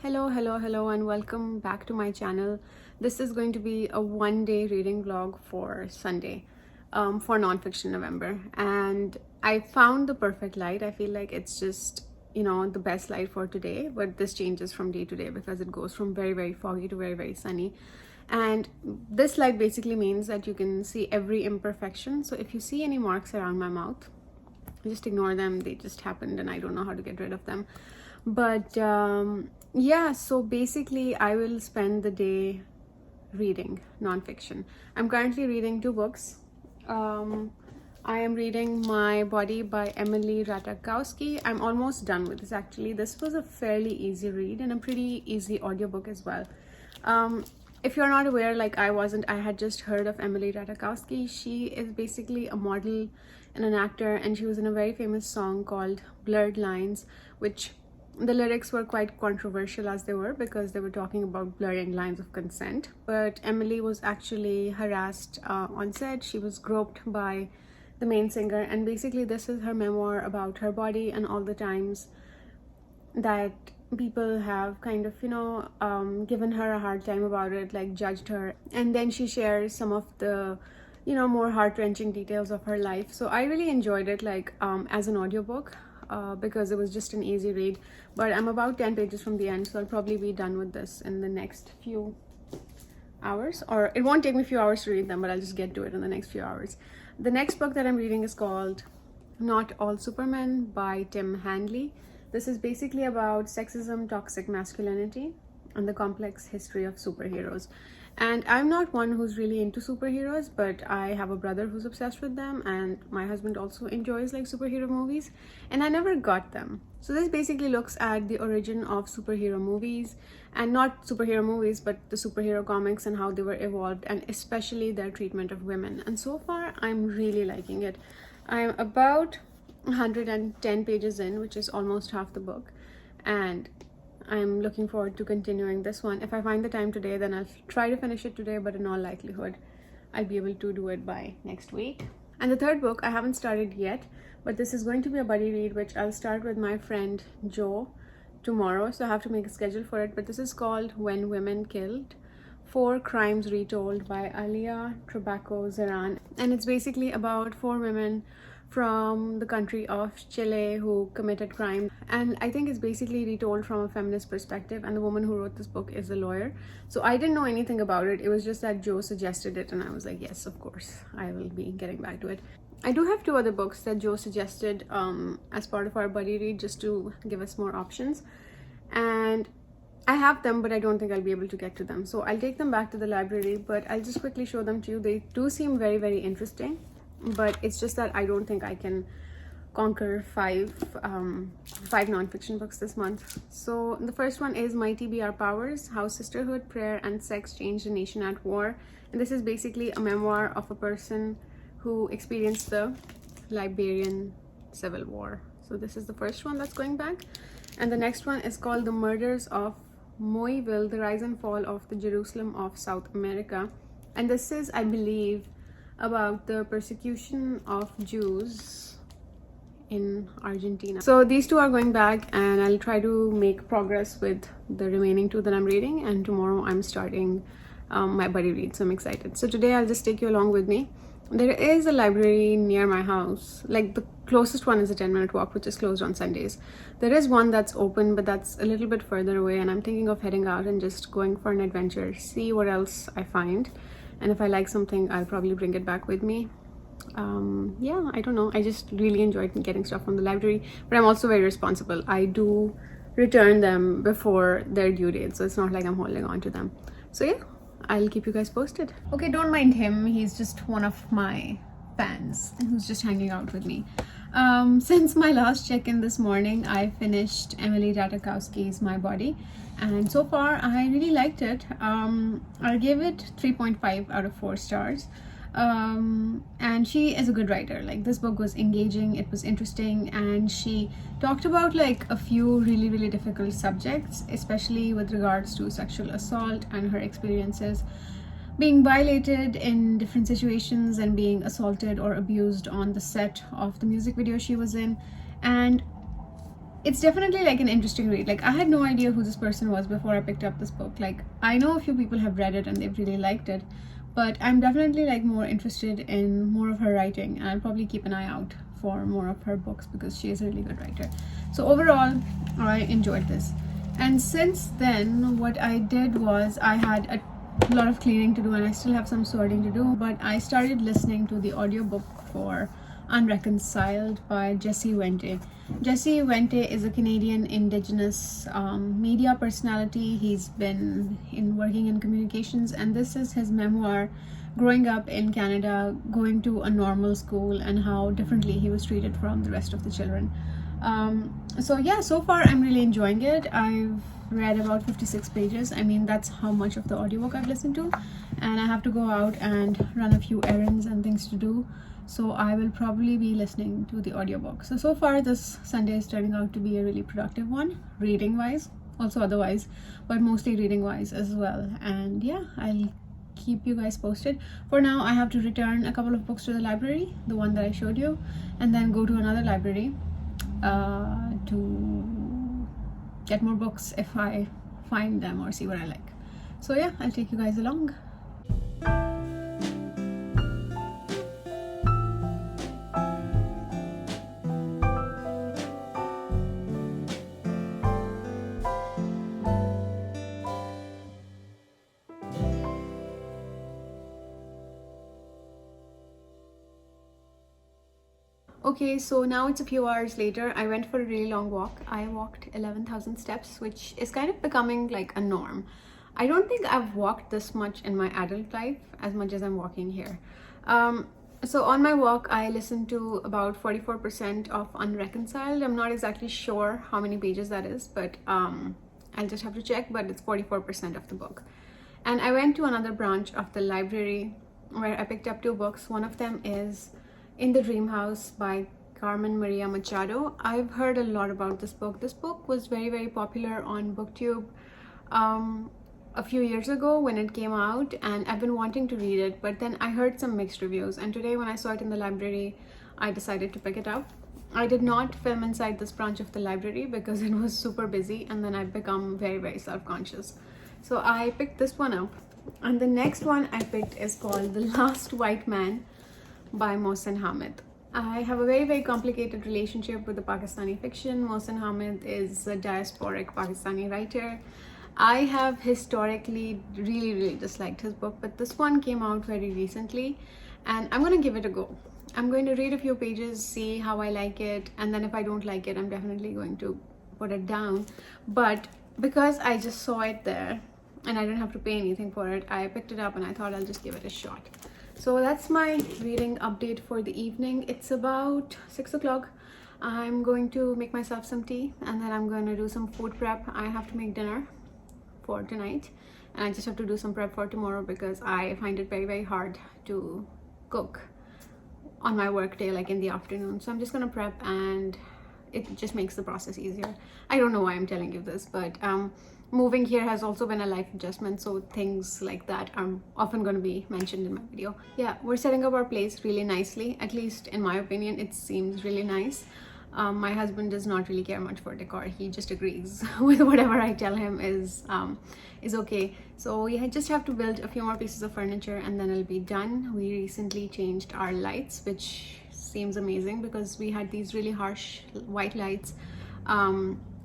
Hello, and welcome back to my channel. This is going to be a one-day reading vlog for Sunday, for Nonfiction November. And I found the perfect light. I feel like it's just, the best light for today, but this changes from day to day because it goes from very, very foggy to very, very sunny. And this light basically means that you can see every imperfection. So if you see any marks around my mouth, just ignore them. They just happened and I don't know how to get rid of them. But yeah, so basically I will spend the day reading nonfiction. I'm currently reading two books. I am reading My Body by Emily Ratajkowski. I'm almost done with this actually. This was a fairly easy read and a pretty easy audiobook as well. If you're not aware, like I wasn't, I had just heard of Emily Ratajkowski. She is basically a model and an actor, and she was in a very famous song called Blurred Lines, which the lyrics were quite controversial as they were because they were talking about blurring lines of consent. But Emily was actually harassed on set. She was groped by the main singer, and basically this is her memoir about her body and all the times that people have kind of given her a hard time about it, like judged her. And then she shares some of the more heart-wrenching details of her life. So I really enjoyed it, like as an audiobook, because it was just an easy read. But I'm about 10 pages from the end, so I'll probably be done with this in the next few hours, or it won't take me a few hours to read them, but I'll just get to it in the next few hours. The next book that I'm reading is called Not All Supermen by Tim Handley. This is basically about sexism, toxic masculinity, and the complex history of superheroes. And I'm not one who's really into superheroes, but I have a brother who's obsessed with them, and my husband also enjoys like superhero movies, and I never got them. So this basically looks at the origin of superhero movies, and not superhero movies, but the superhero comics and how they were evolved, and especially their treatment of women. And so far, I'm really liking it. I'm about 110 pages in, which is almost half the book, and I'm looking forward to continuing this one. If I find the time today, then I'll try to finish it today, but in all likelihood I'll be able to do it by next week. And the third book I haven't started yet, but this is going to be a buddy read, which I'll start with my friend Joe tomorrow, so I have to make a schedule for it. But this is called When Women Killed: 4 Crimes Retold by Alia Trabaco Zaran, and it's basically about 4 women from the country of Chile who committed crime. And I think it's basically retold from a feminist perspective, and the woman who wrote this book is a lawyer. So I didn't know anything about it. It was just that Joe suggested it, and I was like, yes, of course, I will be getting back to it. I do have 2 other books that Joe suggested as part of our buddy read, just to give us more options. And I have them, but I don't think I'll be able to get to them. So I'll take them back to the library, but I'll just quickly show them to you. They do seem very, very interesting, but it's just that I don't think I can conquer 5 nonfiction books this month. So the first one is My TBR Powers: How Sisterhood, Prayer, and Sex Changed a Nation at War. And this is basically a memoir of a person who experienced the Liberian Civil War. So this is the first one that's going back. And the next one is called The Murders of Moiville: The Rise and Fall of the Jerusalem of South America. And this is, I believe, about the persecution of Jews in Argentina. So these 2 are going back, and I'll try to make progress with the remaining 2 that I'm reading, and tomorrow I'm starting my buddy read, so I'm excited. So today I'll just take you along with me. There is a library near my house, like the closest one is a 10-minute walk, which is closed on Sundays. There is one that's open, but that's a little bit further away, and I'm thinking of heading out and just going for an adventure, see what else I find. And if I like something, I'll probably bring it back with me. Yeah, I don't know. I just really enjoyed getting stuff from the library, but I'm also very responsible. I do return them before their due date, so it's not like I'm holding on to them. So yeah, I'll keep you guys posted. Okay, don't mind him. He's just one of my fans who's just hanging out with me. Since my last check-in this morning, I finished Emily Ratajkowski's My Body, and so far I really liked it. I'll give it 3.5 out of 4 stars. And she is a good writer. Like, this book was engaging, it was interesting, and she talked about like a few really, really difficult subjects, especially with regards to sexual assault and her experiences being violated in different situations and being assaulted or abused on the set of the music video she was in. And it's definitely like an interesting read. Like, I had no idea who this person was before I picked up this book. Like, I know a few people have read it and they've really liked it, but I'm definitely like more interested in more of her writing, and I'll probably keep an eye out for more of her books because she is a really good writer. So overall, I enjoyed this. And since then, what I did was I had a lot of cleaning to do, and I still have some sorting to do, but I started listening to the audiobook for Unreconciled by Jesse Wente. Jesse Wente is a Canadian Indigenous media personality. He's been working in communications, and this is his memoir, growing up in Canada, going to a normal school, and how differently he was treated from the rest of the children. So yeah, so far I'm really enjoying it. I've read about 56 pages. I mean, that's how much of the audiobook I've listened to, and I have to go out and run a few errands and things to do, so I will probably be listening to the audiobook. So far this Sunday is turning out to be a really productive one, reading wise, also otherwise, but mostly reading wise as well. And yeah, I'll keep you guys posted. For now, I have to return a couple of books to the library, the one that I showed you, and then go to another library to get more books if I find them or see what I like. So yeah, I'll take you guys along. Okay, so now it's a few hours later. I went for a really long walk. I walked 11,000 steps, which is kind of becoming like a norm. I don't think I've walked this much in my adult life as much as I'm walking here. So on my walk, I listened to about 44% of Unreconciled. I'm not exactly sure how many pages that is, but I'll just have to check, but it's 44% of the book. And I went to another branch of the library where I picked up two books. One of them is In the Dream House by Carmen Maria Machado. I've heard a lot about this book. This book was very, very popular on BookTube a few years ago when it came out, and I've been wanting to read it, but then I heard some mixed reviews, and today when I saw it in the library, I decided to pick it up. I did not film inside this branch of the library because it was super busy, and then I've become very, very self-conscious. So I picked this one up, and the next one I picked is called The Last White Man by Mohsin Hamid. I have a very, very complicated relationship with the Pakistani fiction. Mohsin Hamid is a diasporic Pakistani writer. I have historically really, really disliked his book, but this one came out very recently, and I'm going to give it a go. I'm going to read a few pages, see how I like it, and then if I don't like it, I'm definitely going to put it down. But because I just saw it there and I didn't have to pay anything for it, I picked it up and I thought I'll just give it a shot. So that's my reading update for the evening. It's about 6 o'clock. I'm going to make myself some tea, and then I'm going to do some food prep. I have to make dinner for tonight, and I just have to do some prep for tomorrow because I find it very, very hard to cook on my work day, like in the afternoon. So I'm just gonna prep, and it just makes the process easier. I don't know why I'm telling you this, but moving here has also been a life adjustment, so things like that are often going to be mentioned in my video. Yeah, we're setting up our place really nicely. At least in my opinion, it seems really nice. My husband does not really care much for decor. He just agrees with whatever I tell him is okay. So we just have to build a few more pieces of furniture and then it'll be done. We recently changed our lights, which seems amazing because we had these really harsh white lights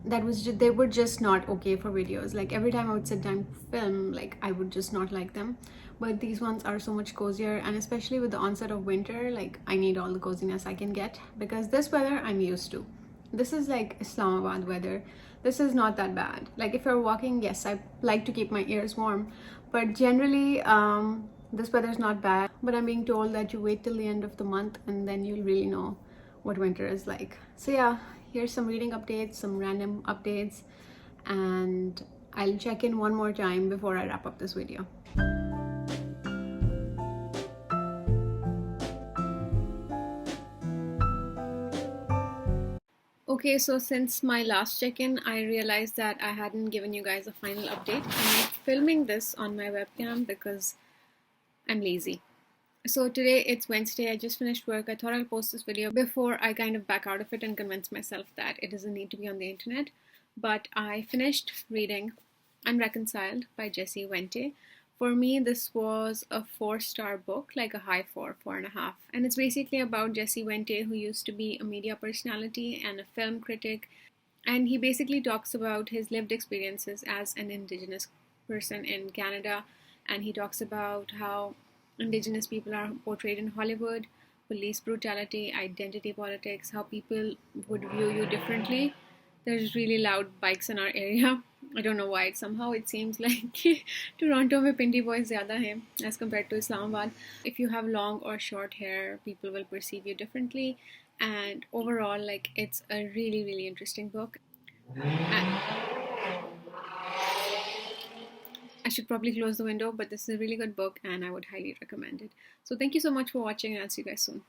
they were just not okay for videos. Like every time I would sit down to film, like I would just not like them. But these ones are so much cozier, and especially with the onset of winter, like I need all the coziness I can get because this weather I'm used to. This is like Islamabad weather. This is not that bad. Like if you're walking, yes, I like to keep my ears warm, but generally this weather is not bad. But I'm being told that you wait till the end of the month and then you'll really know what winter is like. So yeah, here's some reading updates, some random updates, and I'll check in one more time before I wrap up this video. Okay, so since my last check-in, I realized that I hadn't given you guys a final update. I'm filming this on my webcam because I'm lazy. So today it's Wednesday. I just finished work. I thought I'll post this video before I kind of back out of it and convince myself that it doesn't need to be on the internet. But I finished reading Unreconciled by Jessie Wente. For me, this was a 4-star book, like a high 4.5. And it's basically about Jessie Wente, who used to be a media personality and a film critic. And he basically talks about his lived experiences as an Indigenous person in Canada. And he talks about how Indigenous people are portrayed in Hollywood, police brutality, identity politics, how people would view you differently. There's really loud bikes in our area. I don't know why. Somehow it seems like Toronto में पिंडी boys ज़्यादा हैं as compared to Islamabad. If you have long or short hair, people will perceive you differently. And overall, like, it's a really interesting book. And I should probably close the window, but this is a really good book and I would highly recommend it. So thank you so much for watching, and I'll see you guys soon.